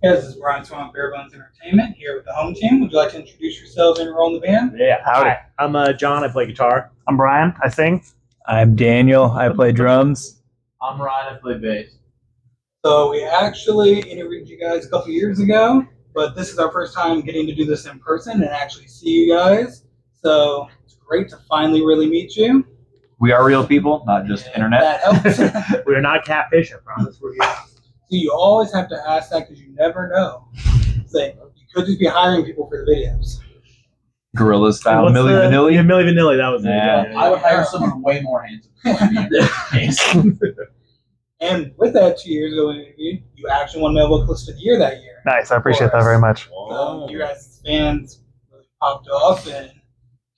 Yes, this is Brian Swan, Bare Bones Entertainment, here with the home team. Would you like to introduce yourselves and enroll in the band? Yeah, howdy. Hi, I'm John. I play guitar. I'm Brian. I sing. I'm Daniel. I play drums. I'm Ryan. I play bass. So we actually interviewed you guys a couple years ago, but this is our first time getting to do this in person and actually see you guys. So it's great to finally really meet you. We are real people, not just internet. That helps. We are not catfish, I promise. We're here. So you always have to ask that because you never know. Say, you could just be hiring people for the videos. Gorilla style. What's Milli the- Vanilli. Yeah, Milli Vanilli. That was Yeah. it. I would hire someone way more handsome. And with that 2 years ago interview, you actually won Male Vocalist of the Year that year. Nice. I appreciate that very much. So you guys' fans really popped off and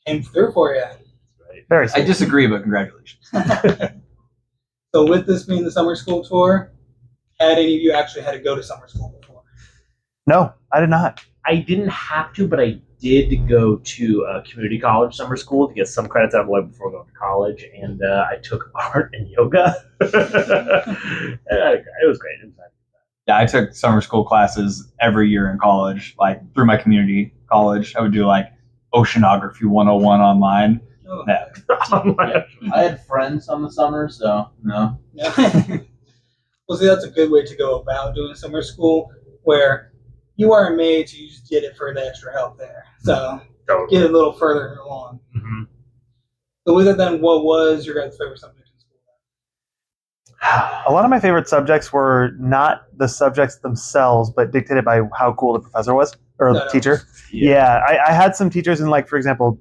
came through for you. Very I sweet. disagree, but congratulations. So with this being the summer school tour, had any of you actually had to go to summer school before? No, I did not. I didn't have to, but I did go to community college summer school to get some credits out of the way before going to college, and I took art and yoga. It was great. It was nice. Yeah, I took summer school classes every year in college, like through my community college. I would do like Oceanography 101 online. Oh, Yeah. I had friends on the summer, so no. yeah. Well, see, that's a good way to go about doing summer school, where you aren't made to, you just get it for the extra help there. So get it a little further along. Mm-hmm. So with it then, what was your guys' favorite subject in school? A lot of my favorite subjects were not the subjects themselves, but dictated by how cool the professor was or the teacher. Yeah, I had some teachers in, like, for example,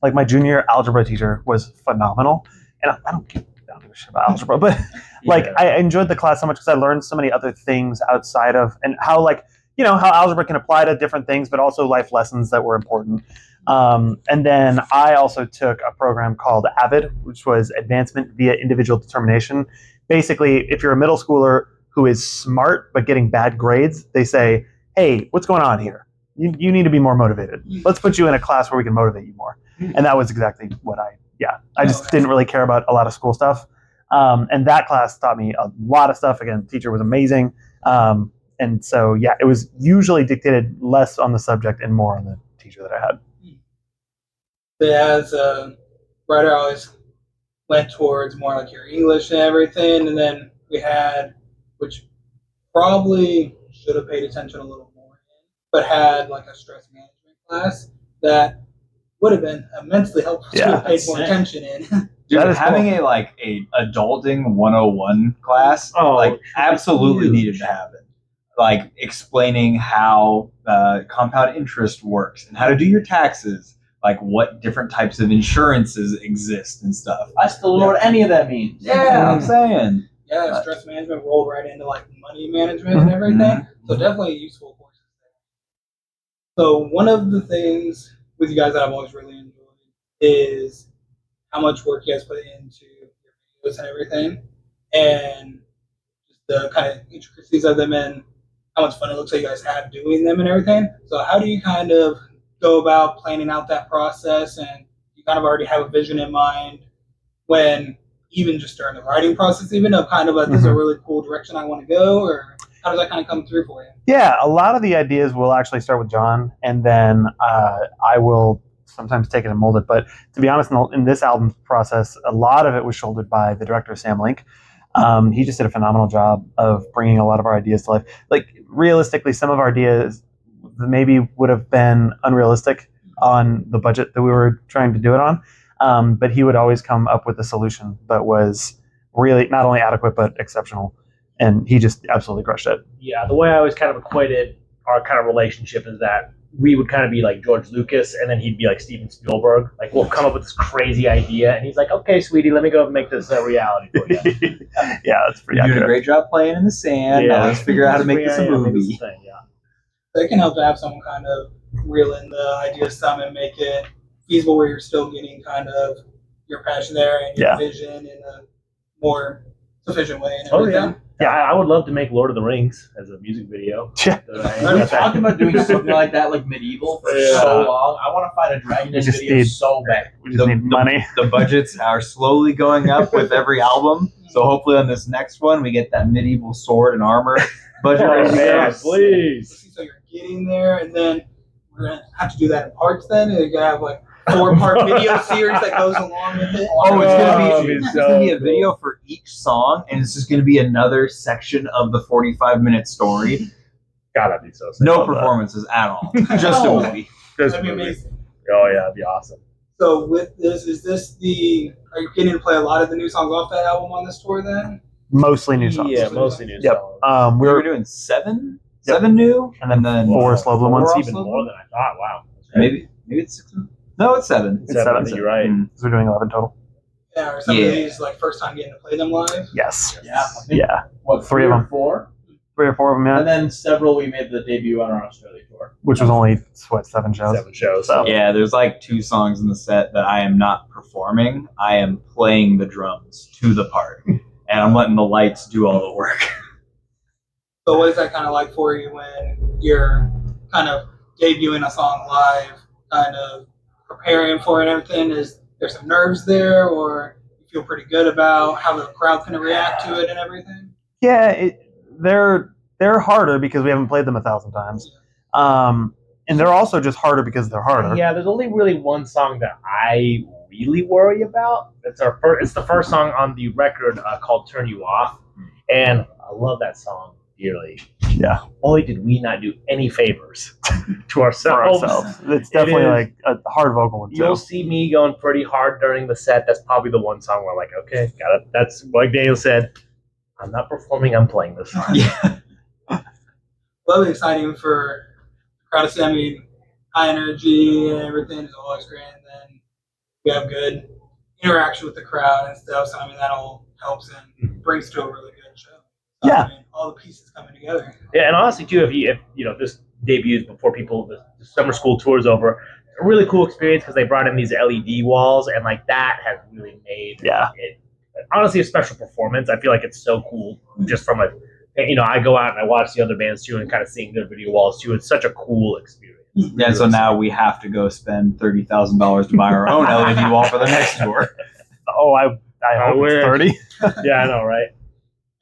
like my junior algebra teacher was phenomenal, and I don't give a shit about algebra, but like I enjoyed the class so much because I learned so many other things outside of, and how, like, you know, how algebra can apply to different things, but also life lessons that were important. And then I also took a program called AVID, which was Advancement via Individual Determination. Basically, if you're a middle schooler who is smart but getting bad grades, they say, hey, what's going on here? You need to be more motivated. Let's put you in a class where we can motivate you more. And that was exactly what I just didn't really care about a lot of school stuff. And that class taught me a lot of stuff. Again, the teacher was amazing. And so, yeah, it was usually dictated less on the subject and more on the teacher that I had. But as a writer, I always went towards more like your English and everything. And then we had, which probably should have paid attention a little more, but had like a stress management class that would have been immensely helpful to have paid more attention in. Dude, That is having a adulting 101 class, absolutely needed to have it. Like explaining how compound interest works and how to do your taxes, like what different types of insurances exist and stuff. I still don't know what any of that means. Yeah, I'm saying. Yeah, stress management rolled right into like money management and everything. So definitely a useful course. So one of the things with you guys that I've always really enjoyed is how much work you guys put into your videos and everything, and just the kind of intricacies of them and how much fun it looks like you guys have doing them and everything. So how do you kind of go about planning out that process, and you kind of already have a vision in mind when even just during the writing process, even of kind of like, this is a really cool direction I want to go, or how does that kind of come through for you? Yeah, a lot of the ideas will actually start with John, and then I will sometimes take it and mold it. But to be honest, in this album process, a lot of it was shouldered by the director, Sam Link. He just did a phenomenal job of bringing a lot of our ideas to life. Like, realistically, some of our ideas maybe would have been unrealistic on the budget that we were trying to do it on. But he would always come up with a solution that was really not only adequate, but exceptional. And he just absolutely crushed it. Yeah, the way I always kind of equated our kind of relationship is that we would kind of be like George Lucas, and then he'd be like Steven Spielberg. Like, we'll come up with this crazy idea, and he's like, okay, sweetie, let me go and make this a reality for you. Yeah, that's pretty You're doing accurate. a great job playing in the sand. Yeah. Now let's figure out how to make this a movie. So it can help to have someone kind of reel in the idea some and make it feasible where you're still getting kind of your passion there and your vision in a more sufficient way and everything. Yeah, I would love to make Lord of the Rings as a music video. Yeah. I've been talking about doing something like that, like medieval, for so long. I want to find a Dragon Age video so bad. We just need money. The budgets are slowly going up with every album. So hopefully on this next one, we get that medieval sword and armor budget ready to go. Please. So you're getting there, and then we're gonna have to do that in parts. Then and you're gonna have like 4-part video series that goes along with it. Oh, it's so gonna be a cool. video for each song, and it's just gonna be another section of the 45-minute story. God, that'd be so sick. No performances at all. Just a movie. That'd be amazing. Oh yeah, that'd be awesome. So with this, are you getting to play a lot of the new songs off that album on this tour then? Mostly new songs. Yeah, mostly new Yep. songs. We We were were doing seven new, and then 4 slow blue ones. Even more than I thought. Wow. That's great. Maybe it's 6. No, it's 7. It's 7. I think you're right. So we're doing 11 total. Yeah, or some Yeah. of these like first time getting to play them live? Yes. Yeah, I think, Yeah. what, 3 of or them. 4? 3 or 4 of them, yeah. And then several we made the debut on our Australia tour. Which was only, 7 shows? 7 shows. So. Yeah, there's like 2 songs in the set that I am not performing. I am playing the drums to the part, and I'm letting the lights do all the work. So what is that kind of like for you when you're kind of debuting a song live, kind of preparing for it and everything? Is there some nerves there, or you feel pretty good about how the crowd's going to react to it and everything? Yeah, they're harder because we haven't played them 1,000 times. And they're also just harder because they're harder. Yeah, there's only really one song that I really worry about. It's the first song on the record called "Turn You Off," and I love that song dearly. Yeah. Boy, did we not do any favors to For ourselves. ourselves. It's definitely is. like a hard vocal one too. You'll see me going pretty hard during the set. That's probably the one song where I'm like, okay, got it. That's like Daniel said. I'm not performing. I'm playing this song. Yeah. Well, it's exciting for the crowd to see. I mean, high energy and everything is always great. And then we have good interaction with the crowd and stuff. So, I mean, that all helps and brings to a really good show. So, Yeah. I mean, all the pieces coming together. Yeah, and honestly, too, if this debuts before the summer school tour is over, a really cool experience because they brought in these LED walls, and like that has really made it honestly a special performance. I feel like it's so cool just from I go out and I watch the other bands too, and kind of seeing their video walls too. It's such a cool experience. Yeah, so now we have to go spend $30,000 to buy our own LED wall for the next tour. Oh, I hope it's 30. Yeah, I know, right?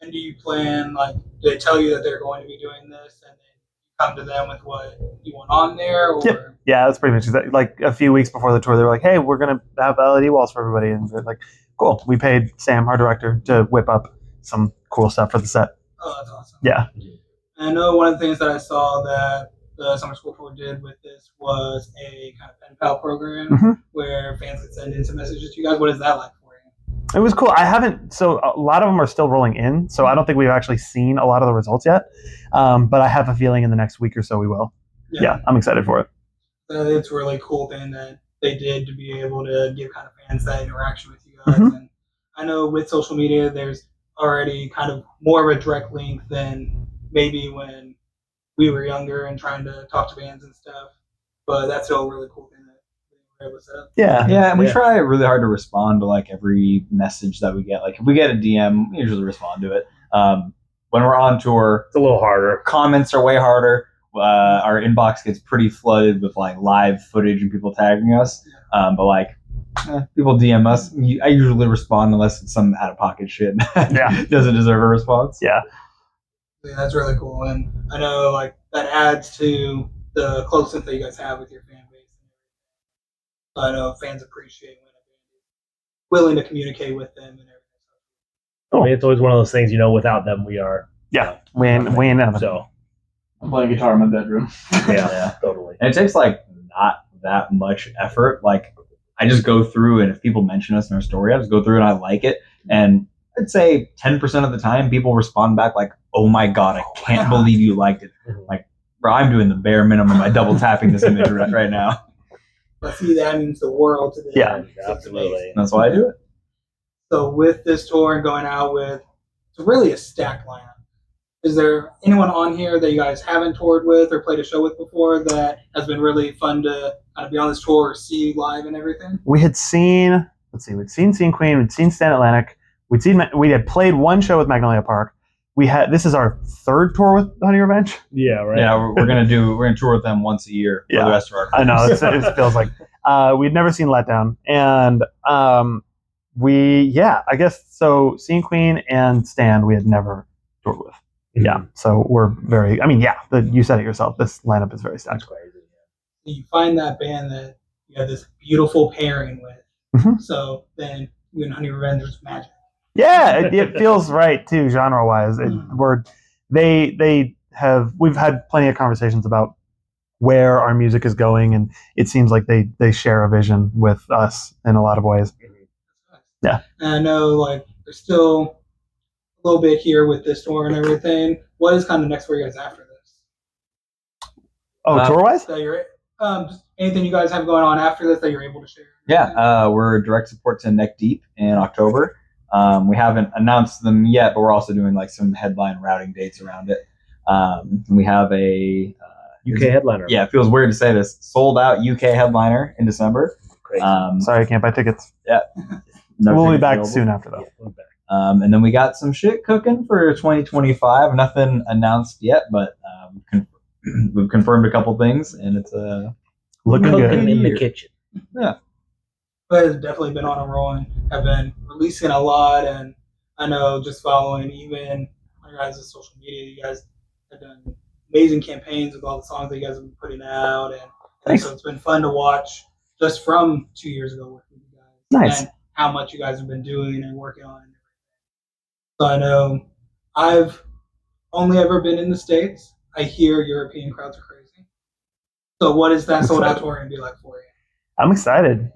And do you plan, like, do they tell you that they're going to be doing this and then you come to them with what you want on there? Or? Yep. Yeah, that's pretty much exactly. Like a few weeks before the tour, they were like, hey, we're going to have LED walls for everybody. And they're like, cool. We paid Sam, our director, to whip up some cool stuff for the set. Oh, that's awesome. Yeah. And I know one of the things that I saw that the summer school tour did with this was a kind of pen pal program where fans could send in some messages to you guys. What is that like for you? It was cool. So a lot of them are still rolling in. So I don't think we've actually seen a lot of the results yet. But I have a feeling in the next week or so we will. Yeah, I'm excited for it. It's a really cool thing that they did to be able to give kind of fans that interaction with you guys. And I know with social media, there's already kind of more of a direct link than maybe when we were younger and trying to talk to bands and stuff. But that's still a really cool thing that we were able to set up. Yeah, and we try really hard to respond to like every message that we get. Like if we get a DM, we usually respond to it. When we're on tour, it's a little harder. Comments are way harder. Our inbox gets pretty flooded with like live footage and people tagging us. But like people DM us. I usually respond unless it's some out of pocket shit. Doesn't deserve a response. Yeah, that's really cool. And I know like that adds to the closeness that you guys have with your fan base. So I know fans appreciate when a band is willing to communicate with them and everything. I mean, it's always one of those things, without them we are. Yeah, we ain't nothing. So I'm playing guitar in my bedroom. Yeah, totally. And it takes like not that much effort. Like I just go through, and if people mention us in our story, I just go through and I like it. And I'd say 10% of the time people respond back like, oh my God, I can't believe you liked it. Like, bro, I'm doing the bare minimum by double tapping this image right now. But see, that means the world to them. Yeah, absolutely. That's why I do it. So with this tour and going out with, it's really a stacked lineup. Is there anyone on here that you guys haven't toured with or played a show with before that has been really fun to kind of be on this tour or see live and everything? We had seen, we'd seen Scene Queen, we'd seen Stand Atlantic, we had played one show with Magnolia Park, this is our third tour with Honey Revenge. Yeah, right. Yeah, we're gonna tour with them once a year for the rest of our. I know it feels like we'd never seen Letdown, and I guess so. Seeing Queen and Stan, we had never toured with. Yeah, so we're very. I mean, you said it yourself. This lineup is very stacked. That's crazy. You find that band that you have this beautiful pairing with. Mhm. So then you and Honey Revenge is magic. Yeah, it feels right too, genre-wise. We've had plenty of conversations about where our music is going, and it seems like they share a vision with us in a lot of ways. Yeah. And I know like there's still a little bit here with this tour and everything. What is kind of next for you guys after this? Oh, tour-wise? So you're just anything you guys have going on after this that you're able to share? Yeah, we're direct support to Neck Deep in October. We haven't announced them yet, but we're also doing like some headline routing dates around it. We have a UK headliner. Yeah, it feels weird to say this. Sold out UK headliner in December. Crazy. Sorry, I can't buy tickets. Yeah. We'll be back soon after that. Yeah, we'll be back. And then we got some shit cooking for 2025. Nothing announced yet, but we've confirmed a couple things, and it's Looking good. Cooking in the kitchen. Yeah. But it's definitely been on a roll and have been releasing a lot. And I know just following even on your guys' social media, you guys have done amazing campaigns with all the songs that you guys have been putting out. And so it's been fun to watch just from 2 years ago working with you guys. Nice. And how much you guys have been doing and working on. So I know I've only ever been in the States. I hear European crowds are crazy. So what is that sold out tour going to be like for you? I'm excited.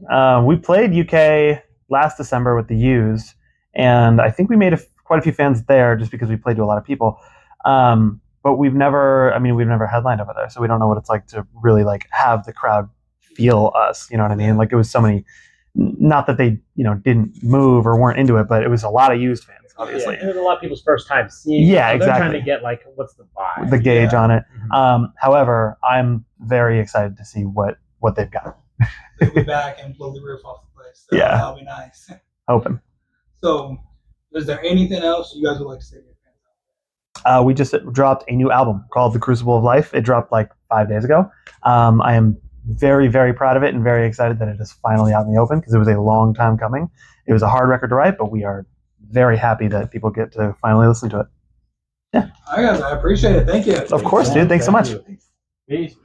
We played UK last December with the Used, and I think we made quite a few fans there just because we played to a lot of people. But we've never headlined over there, so we don't know what it's like to really like have the crowd feel us. You know what I mean? Like it was so many. Not that they didn't move or weren't into it, but it was a lot of Used fans. Obviously, it was a lot of people's first time seeing. Yeah, so exactly. They're trying to get like what's the vibe, the gauge on it. Mm-hmm. However, I'm very excited to see what they've got. They'll be back and blow the roof off the place. So Yeah. That'll be nice. Hoping. So, is there anything else you guys would like to say to your fans? We just dropped a new album called The Crucible of Life. It dropped like 5 days ago. I am very, very proud of it and very excited that it is finally out in the open because it was a long time coming. It was a hard record to write, but we are very happy that people get to finally listen to it. Yeah. All right, guys. I appreciate it. Thank you. Of course, dude. Thanks so much. Peace.